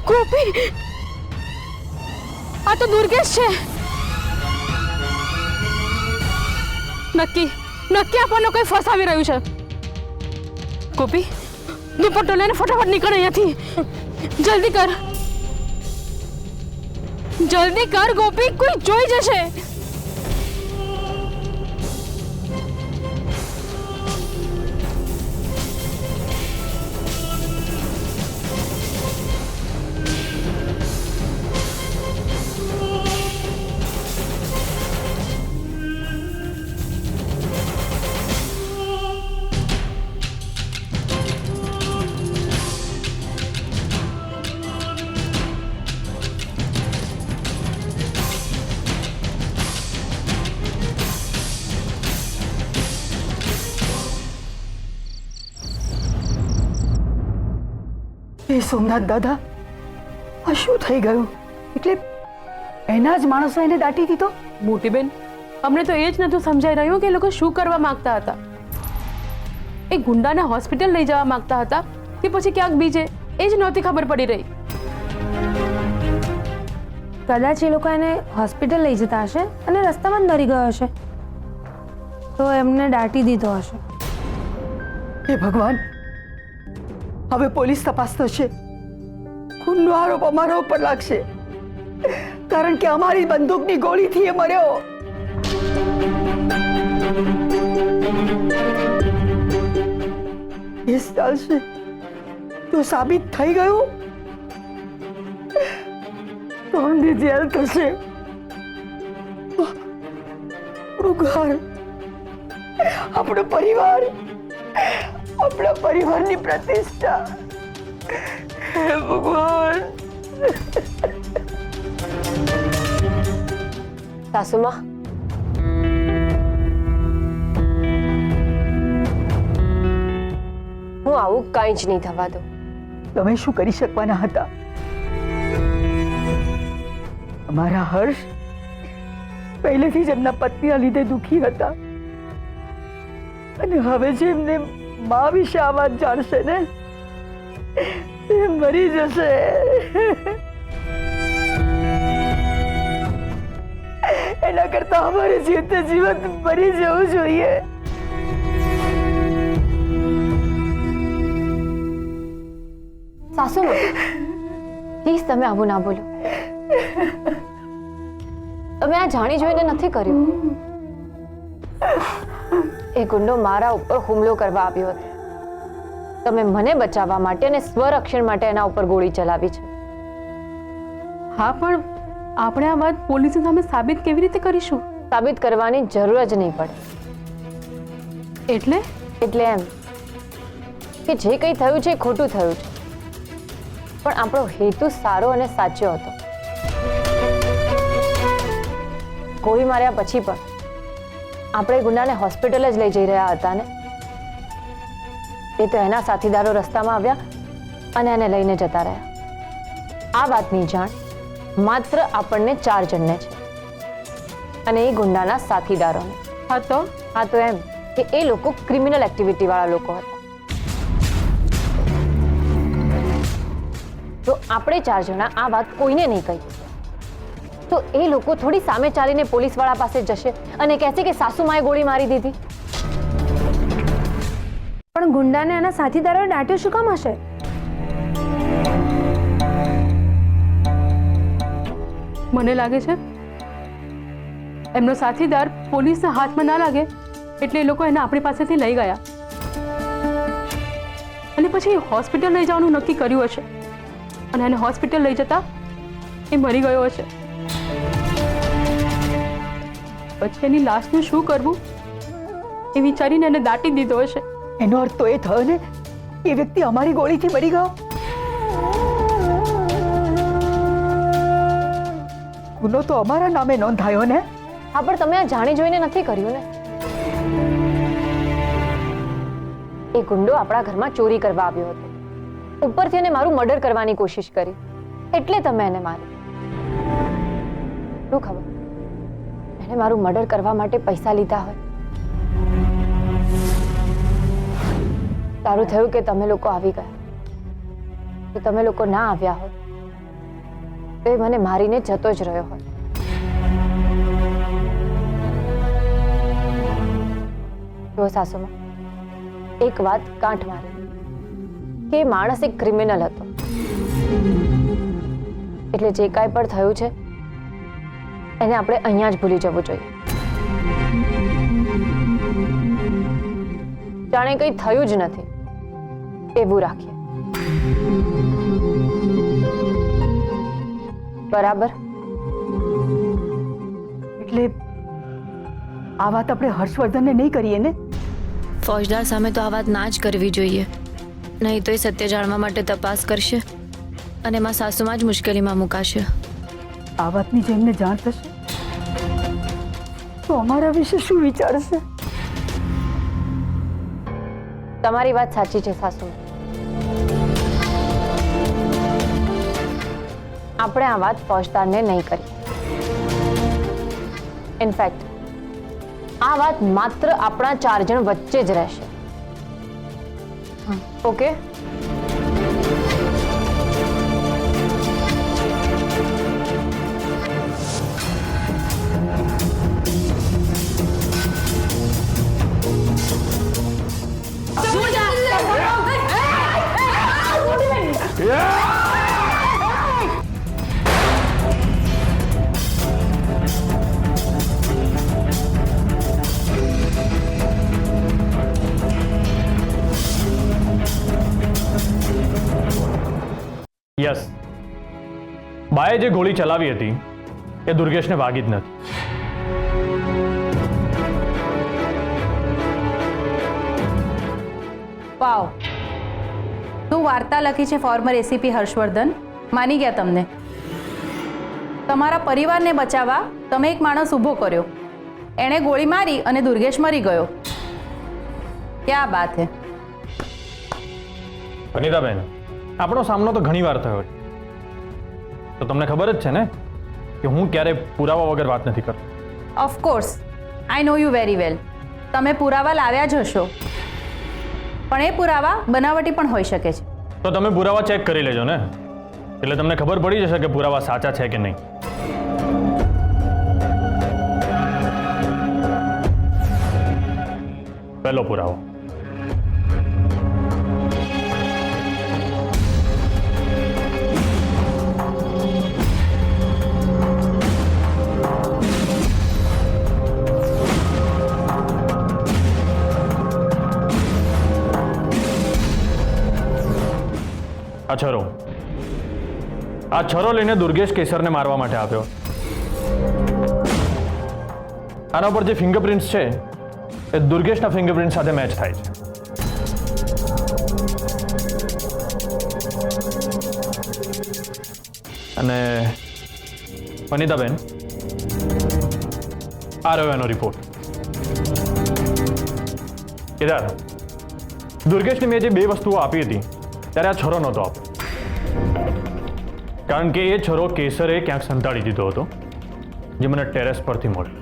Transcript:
ગોપી, આ તો દુર્ગેશ છે. નક્કી આપણને કોઈ ફસાવી રહ્યું છે. ગોપી, દુપટ્ટો લઈને ફટાફટ નીકળ અહીંયાથી. જલ્દી કર ગોપી, કોઈ જોઈ જશે. સોમનાથ દાદા, આ શું થઈ ગયું? એટલે એના જ માણસો એને દાટી દીધો? મોટી બેન, અમને તો એ જ નતું સમજાઈ રહ્યું કે એ લોકો શું કરવા માંગતા હતા. એ ગુંડાને હોસ્પિટલ લઈ જવા માંગતા હતા કે પછી ક્યાંક બીજે, એ જ નહોતી ખબર પડી રહી. કદાચ એ લોકો એને હોસ્પિટલ લઈ જતા હશે અને રસ્તામાં જ મરી ગયો હશે, તો એમને દાટી દીધો હશે. હે ભગવાન, હવે પોલીસ તપાસ થશે. ખૂનનો આરોપ અમારા ઉપર લાગશે, કારણ કે અમારી બંદૂકની ગોળીથી એ મર્યો. કેસ ચાલશે તો સાબિત થઈ ગયું તો અમને જેલ થશે. આપણું ઘર, આપણો પરિવાર, આપણા પરિવારની પ્રતિષ્ઠા. હે ભગવાન. સાસુમાં, હું આવું કાંઈ જ નહીં થવા દઉં. તમે શું કરી શકવાના હતા? અમારા હર્ષ પહેલેથી જ એમના પત્નીના લીધે દુઃખી હતા, અને હવે જે એમને મા વિશે આ વાત જાણશે ને, એ મરી જશે. એના કરતા અમારે જીવતે જીવત મરી જવું જોઈએ. સાસુમાં, પ્લીઝ તમે આવું ના બોલો. તમે આ જાણી જોઈને નથી કર્યું. એ ગુંડો મારા ઉપર હુમલો કરવા આવ્યો હતો. તમે મને બચાવવા માટે અને સ્વરક્ષણ માટે એના ઉપર ગોળી ચલાવી છે. હા, પણ આપણે આ વાત પોલીસ સામે સાબિત કેવી રીતે કરીશું? સાબિત કરવાની જરૂર જ નહીં પડે. એટલે એમ કે જે કંઈ થયું છે એ ખોટું થયું છે, પણ આપણો હેતુ સારો અને સાચો હતો. ગોળી માર્યા પછી પણ આપણે ગુંડાને હોસ્પિટલ જ લઈ જઈ રહ્યા હતા ને. એ તો એના સાથીદારો રસ્તામાં આવ્યા અને એને લઈને જતા રહ્યા. આ વાતની જાણ માત્ર આપણને 4 જણને છે, અને એ ગુંડાના સાથીદારોને. હા તો એમ કે એ લોકો ક્રિમિનલ એક્ટિવિટી વાળા લોકો હતા. તો આપણે 4 જણા આ વાત કોઈને નહીં કહી તો એ લોકો થોડી સામે ચાલીને પોલીસ વાળા પાસે જશે અને કહેશે કે સાસુમાએ ગોળી મારી દીધી. પણ ગુંડાને એના સાથીદારોએ દાટ્યો શું કામ હશે? મને લાગે છે એમનો સાથીદાર પોલીસના હાથમાં ના લાગે એટલે એ લોકો એને આપણી પાસેથી લઈ ગયા અને પછી હોસ્પિટલ લઈ જવાનું નક્કી કર્યું હશે, અને એને હોસ્પિટલ લઈ જતા એ મરી ગયો હશે. પછી એની લાશનું શું કરવું એ વિચારીને એને દાટી દીધો હશે. એનો અર્થ તો એ થયો ને એ વ્યક્તિ અમારી ગોળીથી મરી ગયો. ગુનો તો અમારા નામે નોંધાયો ને. હા, પણ તમે આ જાણી જોઈને નથી કર્યું ને. એ ગુંડો આપણા ઘરમાં ચોરી કરવા આવ્યો હતો, ઉપરથી એને મારું મર્ડર કરવાની કોશિશ કરી, એટલે તમે એને મારી. શું ખબર એને મારું મર્ડર કરવા માટે પૈસા લીધા હોય. સારું થયું કે તમે લોકો આવી ગયા. જો તમે લોકો ના આવ્યા હોત તો એ મને મારીને જતો જ રહ્યો હોય. જો સાસુમાં, એક વાત ગાંઠ મારી કે એ માણસ એક ક્રિમિનલ હતો. એટલે જે કાંઈ પણ થયું છે એને આપણે અહીંયા જ ભૂલી જવું જોઈએ. જાણે કંઈ થયું જ નથી એવું રાખીએ. બરાબર? એટલે આ વાત આપણે હર્ષવર્ધનને નહીં કરીએ ને? ફોજદાર સામે તો આ વાત ના જ કરવી જોઈએ, નહીં તો એ સત્ય જાણવા માટે તપાસ કરશે અને એમાં સાસુમાં જ મુશ્કેલીમાં મુકાશે. આ વાતની જો એમને જાણ થશે તો અમારા વિશે શું વિચારશે? તમારી વાત સાચી છે સાસુ. આપણે આ વાત ફોજદારને નહીં કરીએ. ઇનફેક્ટ આ વાત માત્ર આપણા 4 જણ વચ્ચે જ રહેશે. ઓકે? યસ, બાએ જે ગોળી ચલાવી હતી એ દુર્ગેશને વાગી જ નથી. વાવ, શું વાર્તા લખી છે ફોર્મર એસીપી હર્ષવર્ધન. માની ગયા તમને. તમારા પરિવારને બચાવવા તમે એક માણસ ઊભો કર્યો, એણે ગોળી મારી અને દુર્ગેશ મરી ગયો. ક્યાં બાત હે. અનિતાબેન, આપણો સામનો તો ઘણી વાર થયો છે, તો તમને ખબર જ છે ને કે હું ક્યારે પુરાવા વગર વાત નથી કરતો. Of course, I know you very well. તમે પુરાવા લાવ્યા જ હશો, પણ એ પુરાવા બનાવટી પણ હોઈ શકે છે. તો તમે પુરાવા ચેક કરી લેજો ને, એટલે તમને ખબર પડી જશે કે પુરાવા સાચા છે કે નહીં. પહેલો પુરાવો. આ છરો લઈને દુર્ગેશ કેસરને મારવા માટે આવ્યો. આના પર જે ફિંગરપ્રિન્ટ્સ છે એ દુર્ગેશના ફિંગરપ્રિન્ટ સાથે મેચ થાય છે. અને અનિતાબેન, આ રહ્યો એનો રિપોર્ટ. કેદાર, દુર્ગેશને મેં જે 2 વસ્તુઓ આપી હતી ત્યારે આ છરો નહોતો આપ્યો, કારણ કે એ છરો કેસરે ક્યાંક સંતાડી દીધો હતો, જે મને ટેરેસ પરથી મળ્યો.